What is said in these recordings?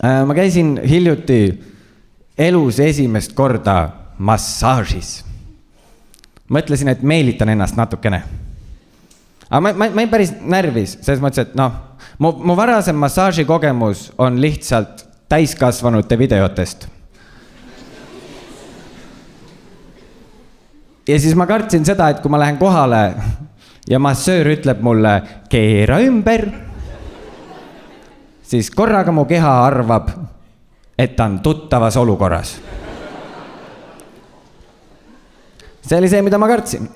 Ma käisin hiljuti elus esimest korda massaažis. Mõtlesin, et meelitan ennast natukene. Aga ma ei päris närvis, selles mõttes, et mu varasem massaaži kogemus on lihtsalt täiskasvanute videotest. Ja siis ma kartsin seda, et kui ma lähen kohale ja massöör ütleb mulle keera ümber, siis korraga mu keha arvab, et ta on tuttavas olukorras. See oli see, mida ma kartsin.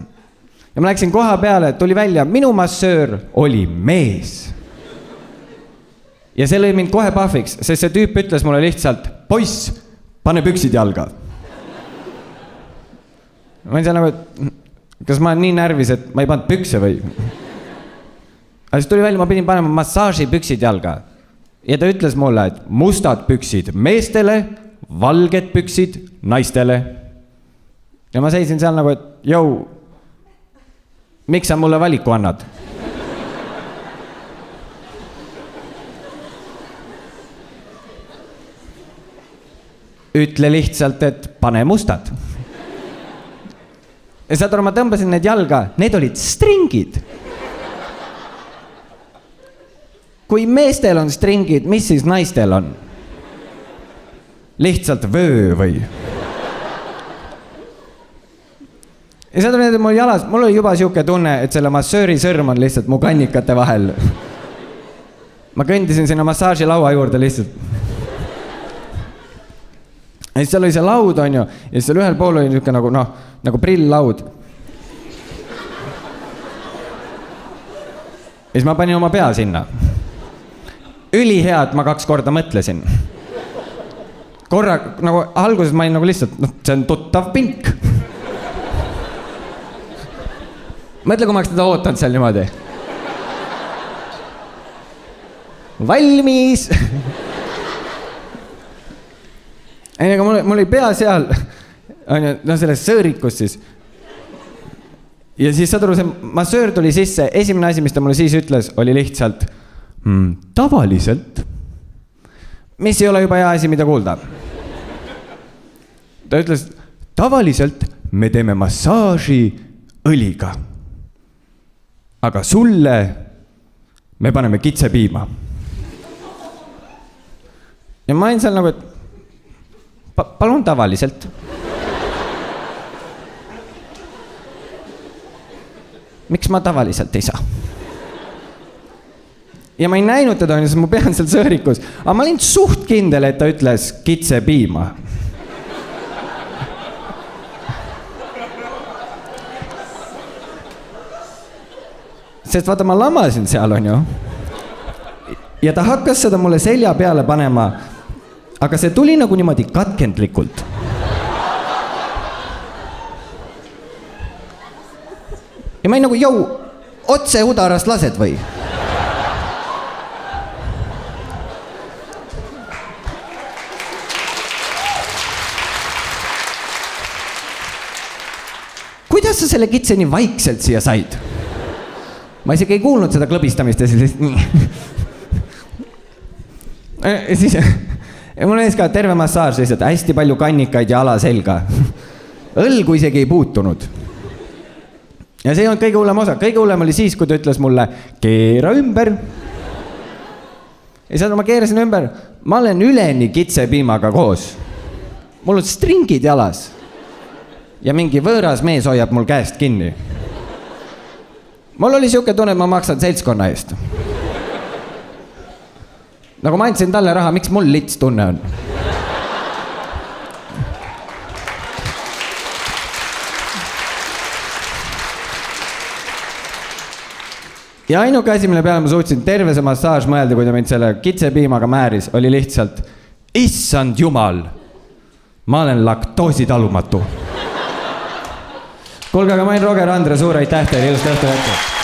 Ja ma läksin koha peale, tuli välja, minu massöör oli mees. Ja see lõi mind kohe pahviks, sest see tüüp ütles mulle lihtsalt, poiss, pane püksid jalga. Ma ei saa nagu, kas ma olen nii närvis, et ma ei pannud pükse või? Aga siis tuli välja, ma pidin panema massaaži püksid jalga. Ja ta ütles mulle, et mustad püksid meestele, valged püksid naistele. Ja ma seisin seal nagu, et jõu, miks sa mulle valiku annad? Ütle lihtsalt, et pane mustad. Ja saad aru, ma tõmbasin need jalga, need olid stringid. Kui meestel on stringid, mis siis naistel on? Lihtsalt vöö või? Ja saad aru, mul jalas, mul oli juba siuke tunne, et selle massööri sõrm on lihtsalt mu kannikate vahel. Ma kõndisin sinna massaaži laua juurde lihtsalt. Ja siis seal oli see laud, on ju, ja seal ühel pool oli niisugune nagu prill-laud. Ja siis ma panin oma pea sinna. Ülihea, et ma 2 korda mõtlesin. Korra, nagu alguses ma olin nagu lihtsalt, see on tuttav pink. Mõtle, kui ma oleks teda ootanud seal niimoodi. Valmis! Ei, aga mul oli pea seal, selles sõõrikus siis. Ja siis saad aru, see massöör tuli sisse, esimene asi, mis ta mulle siis ütles, oli lihtsalt tavaliselt, mis ei ole juba hea asi, mida kuulda. Ta ütles, tavaliselt me teeme massaaži õliga, aga sulle me paneme kitsepiima. Ja ma olin seal nagu, et palun tavaliselt. Miks ma tavaliselt ei saa? Ja ma ei näinud teda, sest mu pea on seal sõõrikus. Aga ma olin suht kindel, et ta ütles kitsepiima. Sest vaata, ma lamasin seal, on ju. Ja ta hakkas seda mulle selja peale panema. Aga see tuli nagu niimoodi katkendlikult. Ja ma ei nagu, jõu, otse udarast lased või? Kuidas sa selle kitse nii vaikselt siia said? Ma isegi ei kuulnud seda klõbistamist ja siis... Ja siis... Ja mul on ees ka terve massaaž lihtsalt, hästi palju kannikaid ja ala selga. Õlgu isegi ei puutunud. Ja see ei olnud kõige hullem osa. Kõige hullem oli siis, kui ta ütles mulle, keera ümber. Ja ma keerasin ümber. Ma olen üleni kitsepiimaga koos. Mul on stringid jalas. Ja mingi võõras mees hoiab mul käest kinni. Mul oli siuke tunne, et ma maksan seltskonna eest. Nagu ma andsin talle raha, miks mul lits tunne on? Ja ainuke asi, mille peale ma suutsin terve see massaaž mõelda, kui ta mind selle kitsepiimaga määris, oli lihtsalt, issand jumal, ma olen laktoositalumatu. Kuulge, aga ma olen Roger Andre, suur aitäh teile, ilusat õhtu jätku.